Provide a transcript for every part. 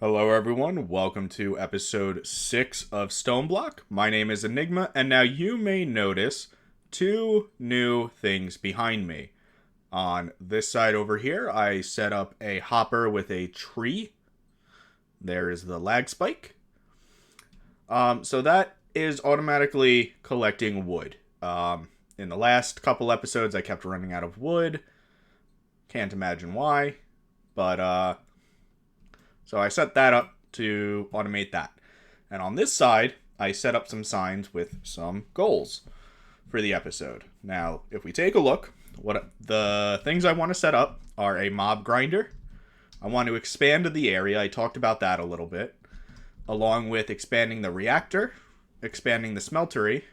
Hello, everyone. Welcome to episode 6 of StoneBlock. My name is Enigma, and now you may notice two new things behind me. On this side over here, I set up a hopper with a tree. There is the lag spike. So that is automatically collecting wood. In the last couple episodes, I kept running out of wood. Can't imagine why, but so I set that up to automate that. And on this side, I set up some signs with some goals for the episode. Now, if we take a look, what the things I want to set up are a mob grinder. I want to expand the area. I talked about that a little bit. Along with expanding the reactor, expanding the smeltery,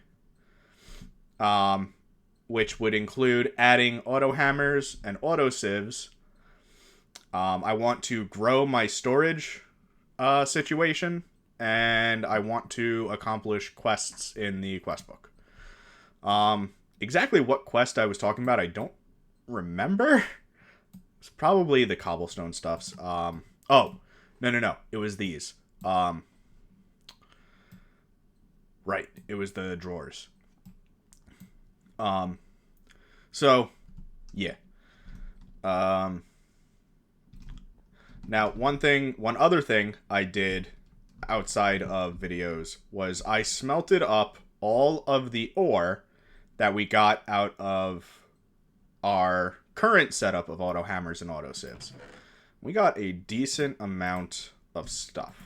which would include adding auto hammers and auto sieves. I want to grow my storage situation, and I want to accomplish quests in the quest book. Exactly what quest I was talking about, I don't remember. It's probably the cobblestone stuffs. Oh, no. It was these. Right, it was the drawers. So, yeah. Now, one other thing I did outside of videos was I smelted up all of the ore that we got out of our current setup of auto hammers and auto sieves. We got a decent amount of stuff.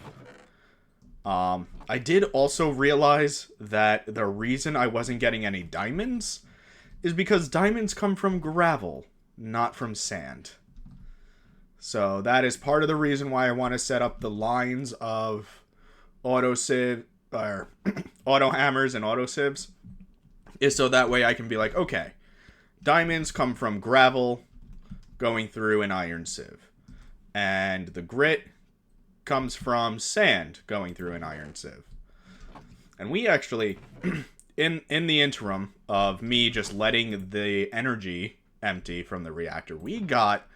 I did also realize that the reason I wasn't getting any diamonds is because diamonds come from gravel, not from sand. So that is part of the reason why I want to set up the lines of auto sieve or auto hammers and auto sieves, is so that way I can be like, okay, diamonds come from gravel going through an iron sieve, and the grit comes from sand going through an iron sieve. And we actually, in the interim of me just letting the energy empty from the reactor, we got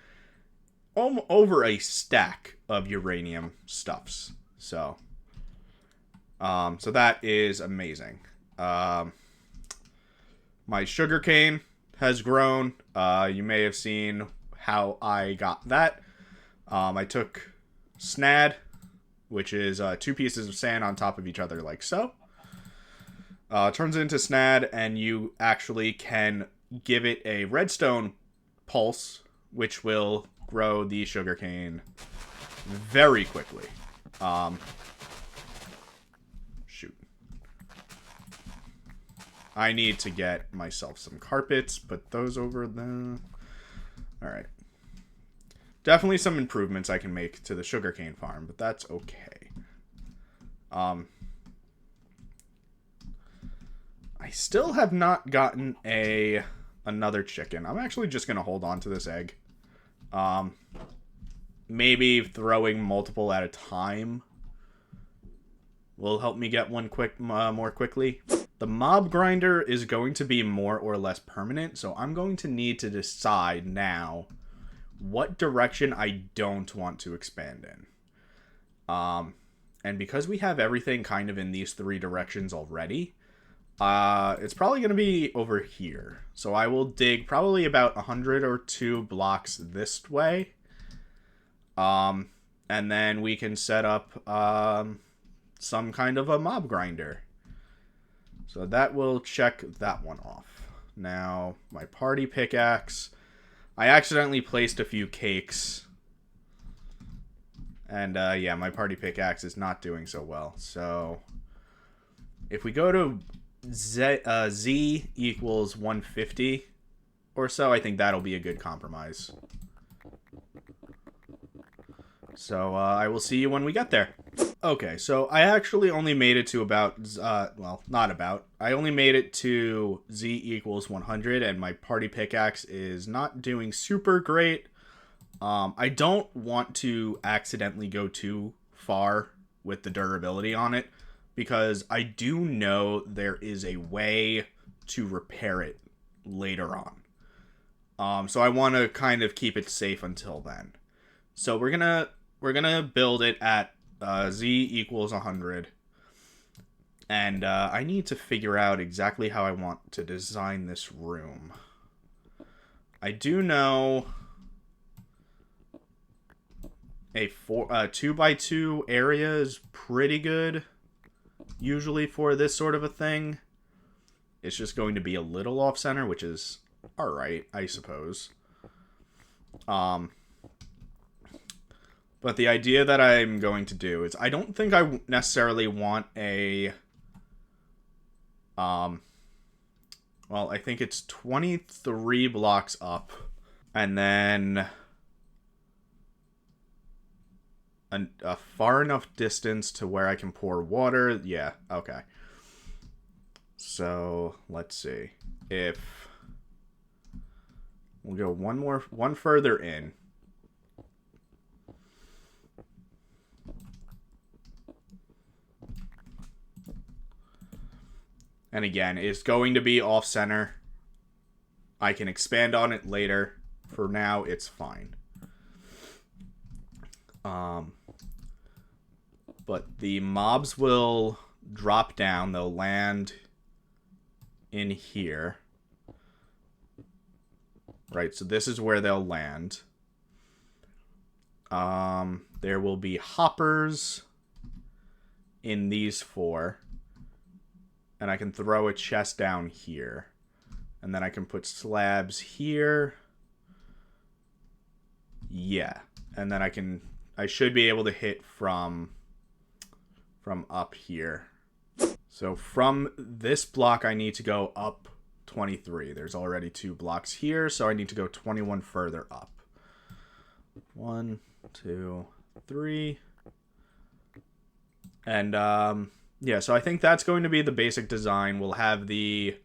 over a stack of uranium stuffs. So that is amazing. My sugarcane has grown. You may have seen how I got that. I took snad, which is 2 pieces of sand on top of each other like so. Turns into snad, and you actually can give it a redstone pulse, which will grow the sugarcane very quickly. Shoot. I need to get myself some carpets, put those over there. Alright. Definitely some improvements I can make to the sugarcane farm, but that's okay. I still have not gotten another chicken. I'm actually just going to hold on to this egg. Maybe throwing multiple at a time will help me get one more quickly. The mob grinder is going to be more or less permanent, so I'm going to need to decide now what direction I don't want to expand in. And because we have everything kind of in these 3 directions already, it's probably going to be over here. So I will dig probably about 100 or 2 blocks this way. And then we can set up some kind of a mob grinder. So that will check that one off. Now, my party pickaxe. I accidentally placed a few cakes. And yeah, my party pickaxe is not doing so well. So if we go to Z equals 150 or so, I think that'll be a good compromise. So I will see you when we get there. Okay, so I actually only made it to about, I only made it to Z equals 100, and my party pickaxe is not doing super great. I don't want to accidentally go too far with the durability on it, because I do know there is a way to repair it later on. So I want to kind of keep it safe until then. So we're gonna build it at Z equals 100. And I need to figure out exactly how I want to design this room. I do know a 2x2 area is pretty good, usually for this sort of a thing. It's just going to be a little off-center, which is alright, I suppose. But the idea that I'm going to do is I don't think I necessarily want a... well, I think it's 23 blocks up. And then a far enough distance to where I can pour water. Yeah, okay. So, let's see. If we'll go one further in. And again, it's going to be off-center. I can expand on it later. For now, it's fine. But the mobs will drop down. They'll land in here. Right, so this is where they'll land. There will be hoppers in these 4. And I can throw a chest down here. And then I can put slabs here. Yeah. And then I should be able to hit from up here. So from this block, I need to go up 23. There's already 2 blocks here, so I need to go 21 further up. 1, 2, 3. And, yeah, so I think that's going to be the basic design. We'll have the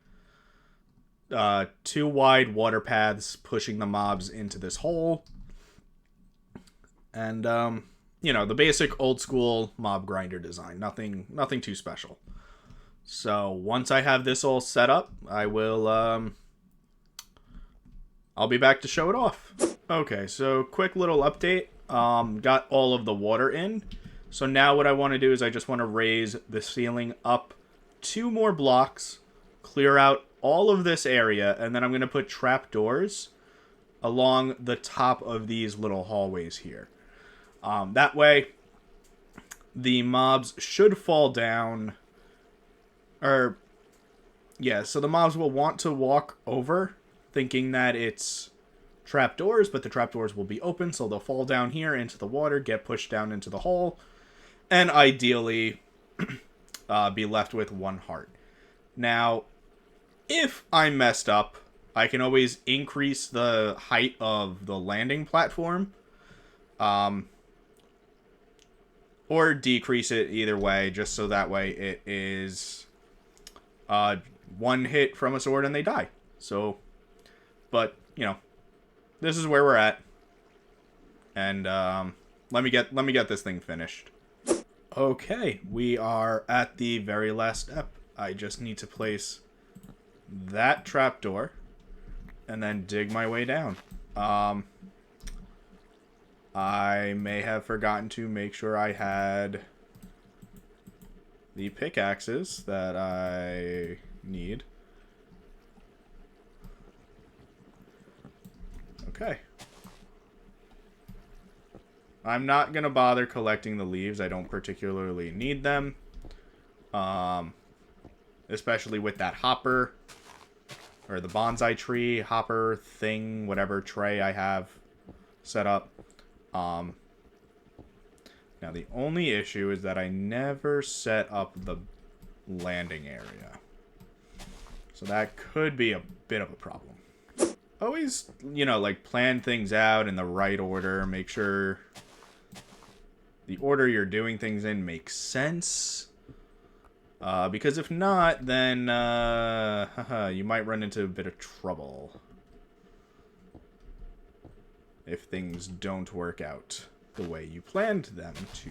2 wide water paths pushing the mobs into this hole. And, you know, the basic old school mob grinder design. Nothing too special. So once I have this all set up, I will, I'll be back to show it off. Okay, so quick little update. Got all of the water in. So now what I want to do is I just want to raise the ceiling up 2 more blocks, clear out all of this area, and then I'm going to put trapdoors along the top of these little hallways here. That way, the mobs should fall down, or, yeah, so the mobs will want to walk over, thinking that it's trapdoors, but the trapdoors will be open, so they'll fall down here into the water, get pushed down into the hole, and ideally be left with 1 heart. Now, if I'm messed up, I can always increase the height of the landing platform. Or decrease it either way, just so that way it is 1 hit from a sword and they die. So, but, you know, this is where we're at. And let me get this thing finished. Okay, we are at the very last step. I just need to place that trapdoor and then dig my way down. I may have forgotten to make sure I had the pickaxes that I need. Okay. I'm not going to bother collecting the leaves. I don't particularly need them. Especially with that hopper. Or the bonsai tree, hopper, thing, whatever tray I have set up. Now the only issue is that I never set up the landing area. So that could be a bit of a problem. Always, you know, like, plan things out in the right order. Make sure the order you're doing things in makes sense. Because if not, then you might run into a bit of trouble if things don't work out the way you planned them to.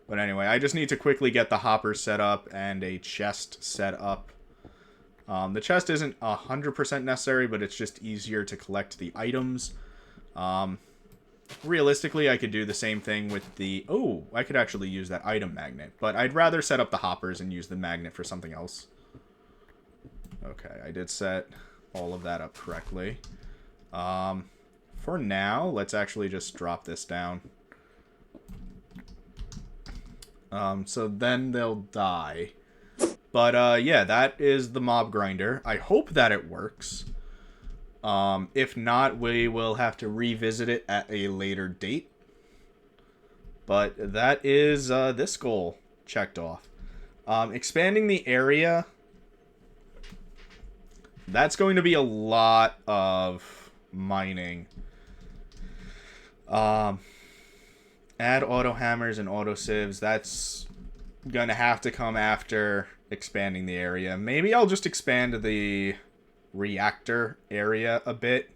But anyway, I just need to quickly get the hopper set up and a chest set up. The chest isn't 100% necessary, but it's just easier to collect the items. realistically, I could do the same thing with the... Oh, I could actually use that item magnet. But I'd rather set up the hoppers and use the magnet for something else. Okay, I did set all of that up correctly. For now, let's actually just drop this down. So then they'll die. But, yeah, that is the mob grinder. I hope that it works. If not, we will have to revisit it at a later date. But that is this goal checked off. Expanding the area. That's going to be a lot of mining. Add auto hammers and auto sieves. That's going to have to come after expanding the area. Maybe I'll just expand the reactor area a bit.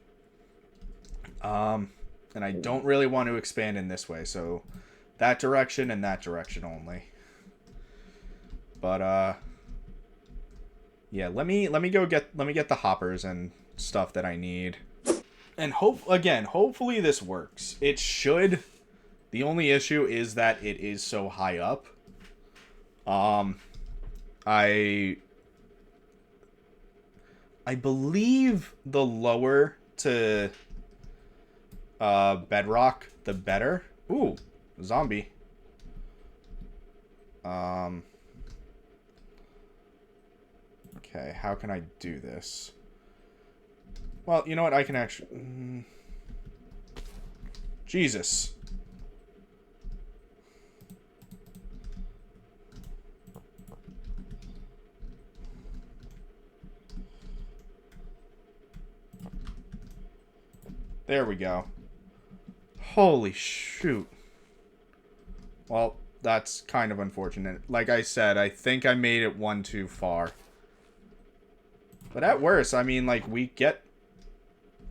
And I don't really want to expand in this way, so that direction and that direction only. But yeah, let me get the hoppers and stuff that I need. And hopefully this works. It should. The only issue is that it is so high up. I believe the lower to bedrock, the better. Ooh, zombie. Okay, how can I do this? Well, you know what? I can actually... Jesus. There we go. Holy shoot. Well, that's kind of unfortunate. Like I said, I think I made it one too far. But at worst, I mean, like, we get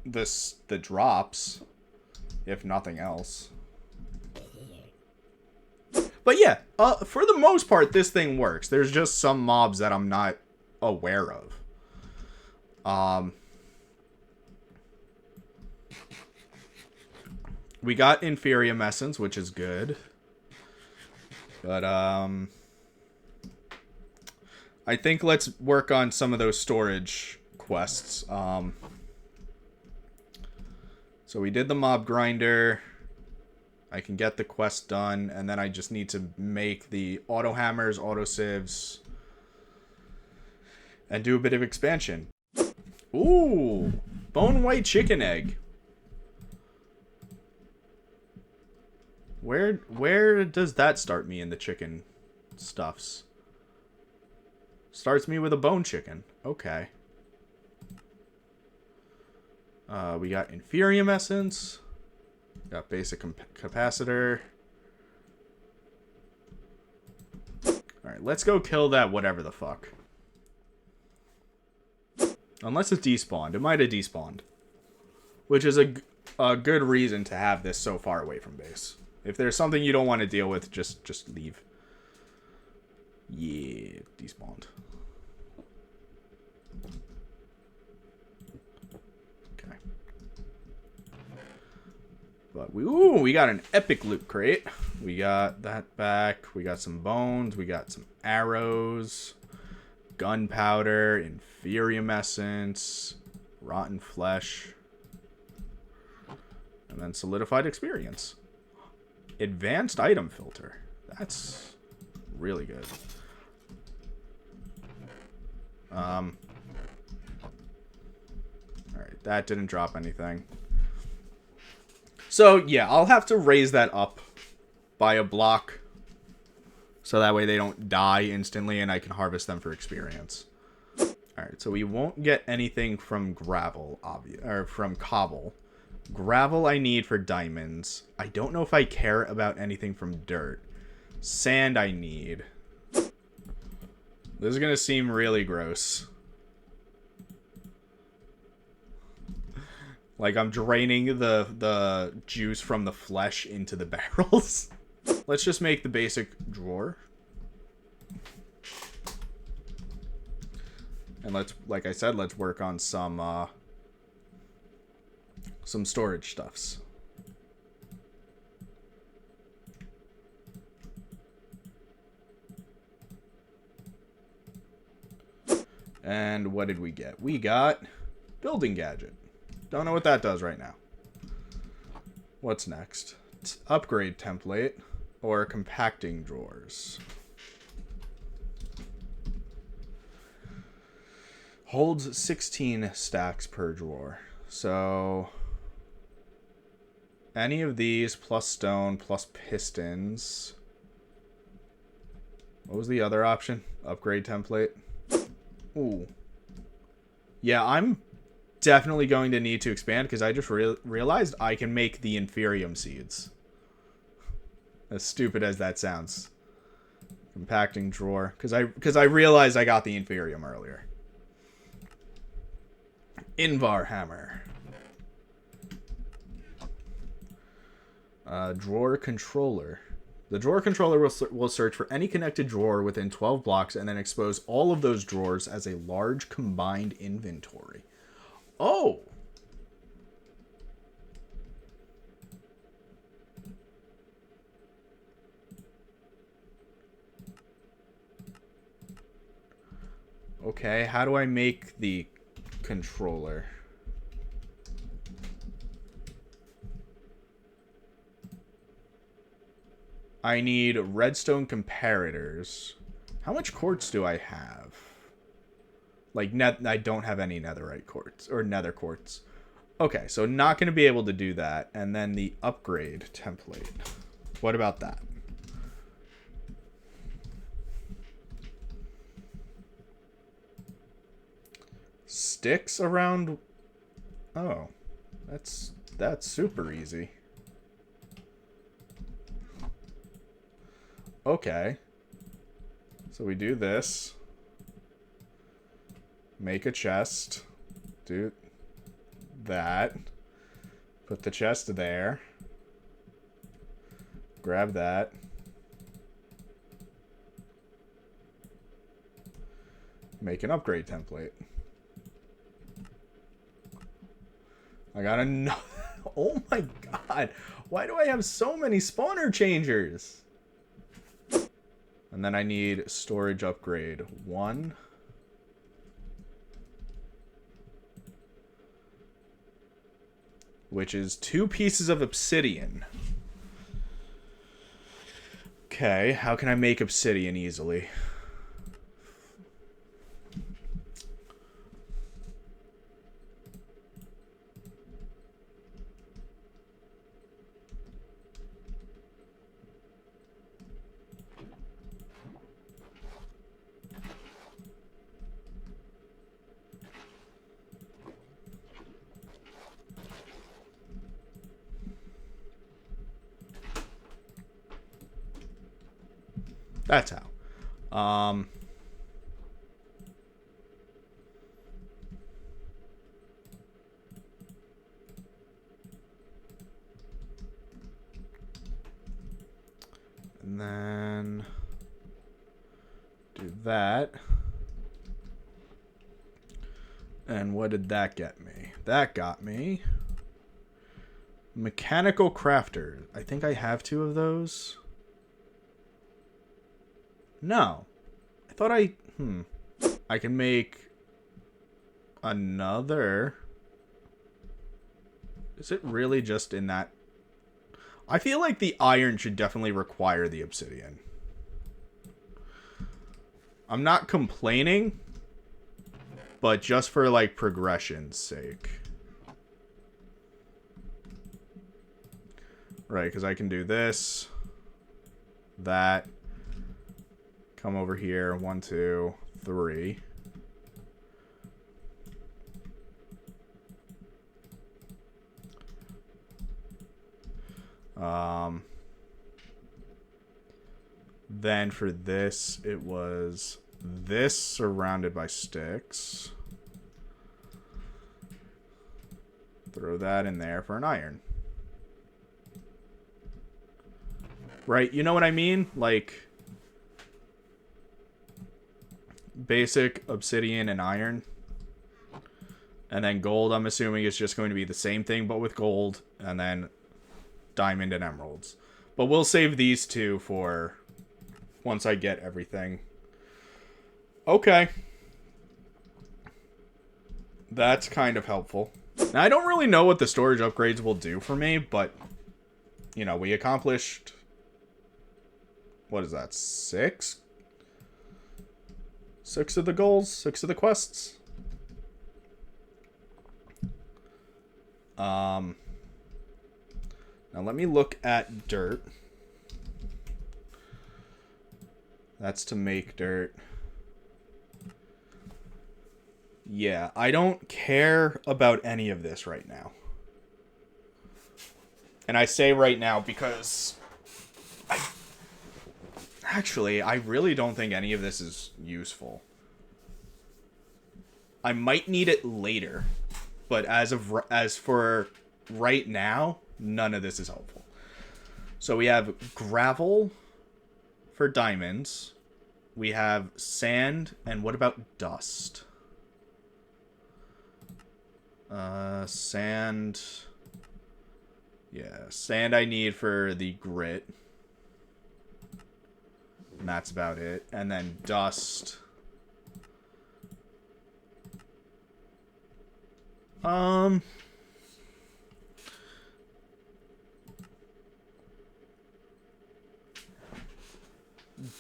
the drops, if nothing else. But yeah, for the most part, this thing works. There's just some mobs that I'm not aware of. We got Inferium Essence, which is good. But, I think let's work on some of those storage quests. So we did the mob grinder. I can get the quest done, and then I just need to make the auto hammers, auto sieves, and do a bit of expansion. Ooh, bone white chicken egg. Where does that start me in the chicken stuffs? Starts me with a bone chicken. Okay. We got Inferium Essence. Got basic capacitor. Alright, let's go kill that whatever the fuck. Unless it's despawned. It might have despawned. Which is a good reason to have this so far away from base. If there's something you don't want to deal with, just leave. Yeah, despawned. Okay. But we got an epic loot crate. We got that back. We got some bones. We got some arrows, gunpowder, Inferium Essence, rotten flesh, and then solidified experience. Advanced item filter. That's really good. Alright, that didn't drop anything. So, yeah, I'll have to raise that up by a block. So that way they don't die instantly and I can harvest them for experience. Alright, so we won't get anything from gravel, or from cobble. Gravel I need for diamonds. I don't know if I care about anything from dirt. Sand I need. This is gonna seem really gross. Like I'm draining the juice from the flesh into the barrels. Let's just make the basic drawer. And let's, like I said, let's work on some storage stuffs. And what did we get? We got building gadget. Don't know what that does right now. What's next? Upgrade template or compacting drawers. Holds 16 stacks per drawer. So any of these plus stone plus pistons. What was the other option? Upgrade template. Ooh. Yeah, I'm definitely going to need to expand because I just realized I can make the inferium seeds. As stupid as that sounds. Compacting drawer. Because I realized I got the inferium earlier. Invar hammer. Drawer controller. The drawer controller will search for any connected drawer within 12 blocks and then expose all of those drawers as a large combined inventory. Oh! Okay, how do I make the controller? I need redstone comparators. How much quartz do I have? Like, I don't have any netherite quartz, or nether quartz. Okay, so not going to be able to do that. And then the upgrade template. What about that? Sticks around... Oh, that's super easy. Okay. So we do this. Make a chest. Do that. Put the chest there. Grab that. Make an upgrade template. I got another... Oh my god. Why do I have so many spawner changers? And then I need storage upgrade 1. Which is 2 pieces of obsidian. Okay, how can I make obsidian easily? That's how. And then do that. And what did that get me? That got me mechanical crafter. I think I have 2 of those. No. I thought I can make another. Is it really just in that? I feel like the iron should definitely require the obsidian. I'm not complaining, but just for like progression's sake. Right, because I can do this, that. Come over here. 1, 2, 3. Then for this, it was this surrounded by sticks. Throw that in there for an iron. Right, you know what I mean? Like... basic obsidian and iron, and then gold I'm assuming is just going to be the same thing but with gold, and then diamond and emeralds. But we'll save these 2 for once I get everything. Okay. That's kind of helpful. Now, I don't really know what the storage upgrades will do for me, but, you know, we accomplished... What is that? 6? 6 of the goals? 6 of the quests? Now let me look at dirt. That's to make dirt. Yeah, I don't care about any of this right now. And I say right now because... Actually, I really don't think any of this is useful. I might need it later. But as for right now, none of this is helpful. So we have gravel for diamonds. We have sand, and what about dust? Sand. Yeah, sand I need for the grit. And that's about it. And then dust.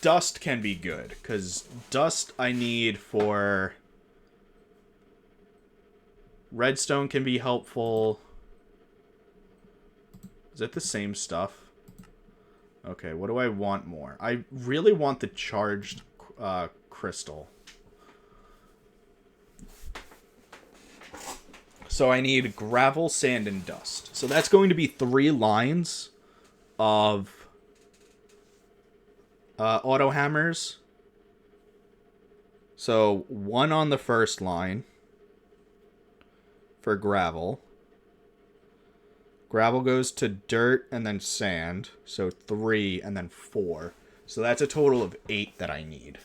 Dust can be good, because dust I need for... Redstone can be helpful. Is it the same stuff? Okay, what do I want more? I really want the charged crystal. So I need gravel, sand, and dust. So that's going to be 3 lines of auto hammers. So 1 on the first line for gravel. Gravel goes to dirt and then sand. So 3 and then 4. So that's a total of 8 that I need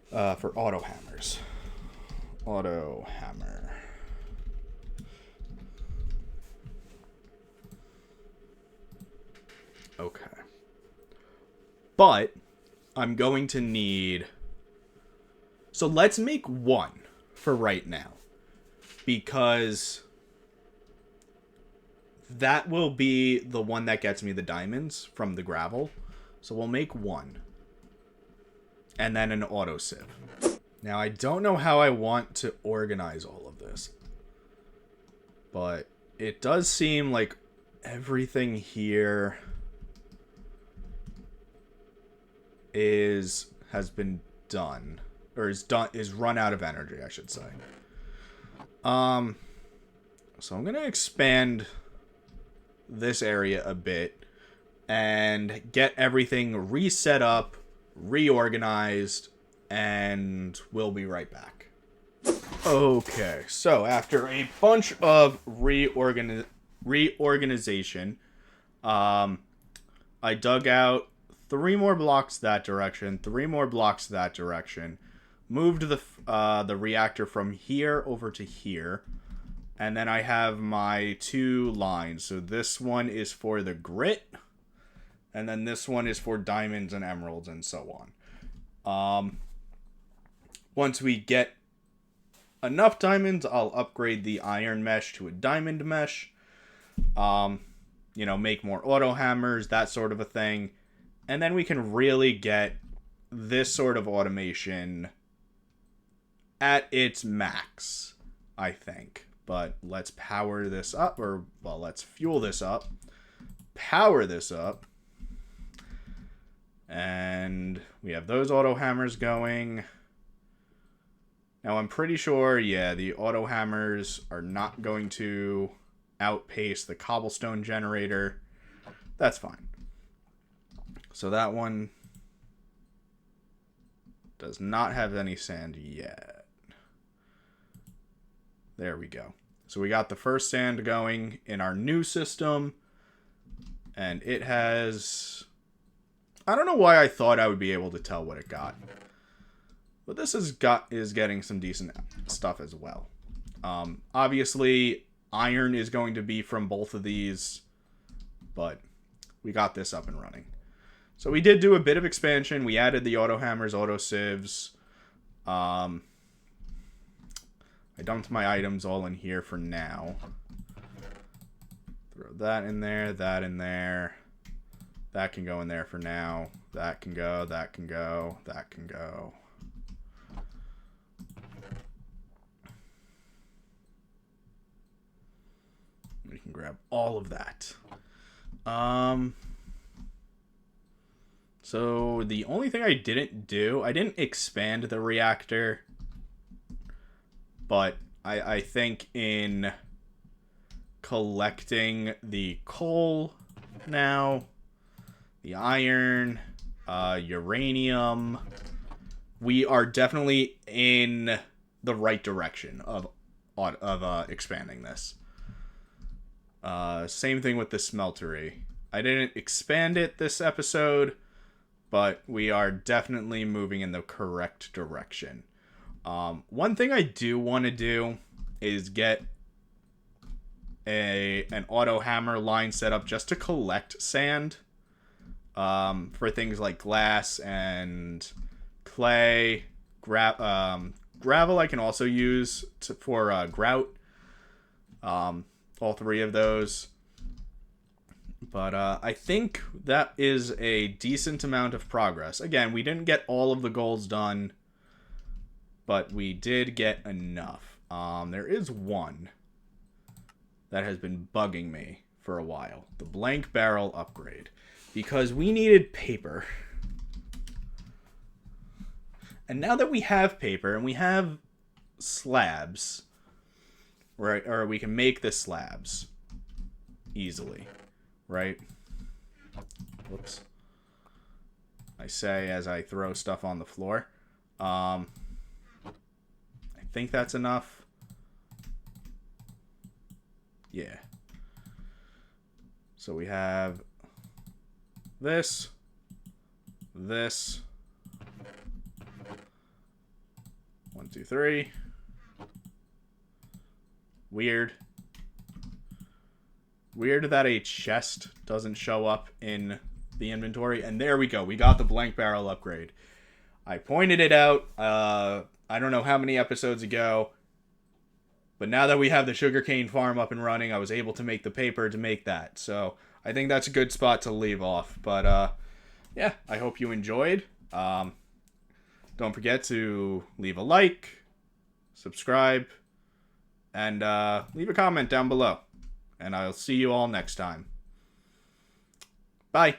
for auto hammers. Auto hammer. Okay. But I'm going to need... So let's make 1 for right now. Because that will be the one that gets me the diamonds from the gravel. So we'll make 1. And then an auto sieve. Now, I don't know how I want to organize all of this. But it does seem like everything here has been done. Or is run out of energy, I should say. So I'm going to expand this area a bit and get everything reset up, reorganized, and we'll be right back. Okay, so after a bunch of reorganization, I dug out 3 more blocks that direction, 3 more blocks that direction, moved the reactor from here over to here, and then I have my 2 lines. So this one is for the grit, and then this one is for diamonds and emeralds and so on. Once we get enough diamonds, I'll upgrade the iron mesh to a diamond mesh. You know, make more auto hammers, that sort of a thing. And then we can really get this sort of automation at its max, I think. But let's power this up, or, well, let's fuel this up. Power this up. And we have those auto hammers going. Now, I'm pretty sure, yeah, the auto hammers are not going to outpace the cobblestone generator. That's fine. So that one does not have any sand yet. There we go. So we got the first sand going in our new system. And it has... I don't know why I thought I would be able to tell what it got. But this is getting some decent stuff as well. Obviously, iron is going to be from both of these. But we got this up and running. So we did do a bit of expansion. We added the auto hammers, auto sieves. I dumped my items all in here for now. Throw that in there, that in there. That can go in there for now. That can go, that can go, that can go. We can grab all of that. So the only thing I didn't do, I didn't expand the reactor, but I think in collecting the coal now, the iron, uranium, we are definitely in the right direction of expanding this. Same thing with the smeltery. I didn't expand it this episode, but we are definitely moving in the correct direction. One thing I do want to do is get an auto hammer line set up just to collect sand. For things like glass and clay. Gravel I can also use for grout. All three of those. But I think that is a decent amount of progress. Again, we didn't get all of the goals done, but we did get enough. There is one that has been bugging me for a while. The blank barrel upgrade. Because we needed paper. And now that we have paper and we have slabs, right? Or we can make the slabs easily, right? Whoops. I say as I throw stuff on the floor. I think that's enough. Yeah. So we have this. 1, 2, 3. Weird that a chest doesn't show up in the inventory. And there we go. We got the blank barrel upgrade. I pointed it out, I don't know how many episodes ago. But now that we have the sugarcane farm up and running, I was able to make the paper to make that. So I think that's a good spot to leave off. But yeah, I hope you enjoyed. Don't forget to leave a like, subscribe, and leave a comment down below. And I'll see you all next time. Bye.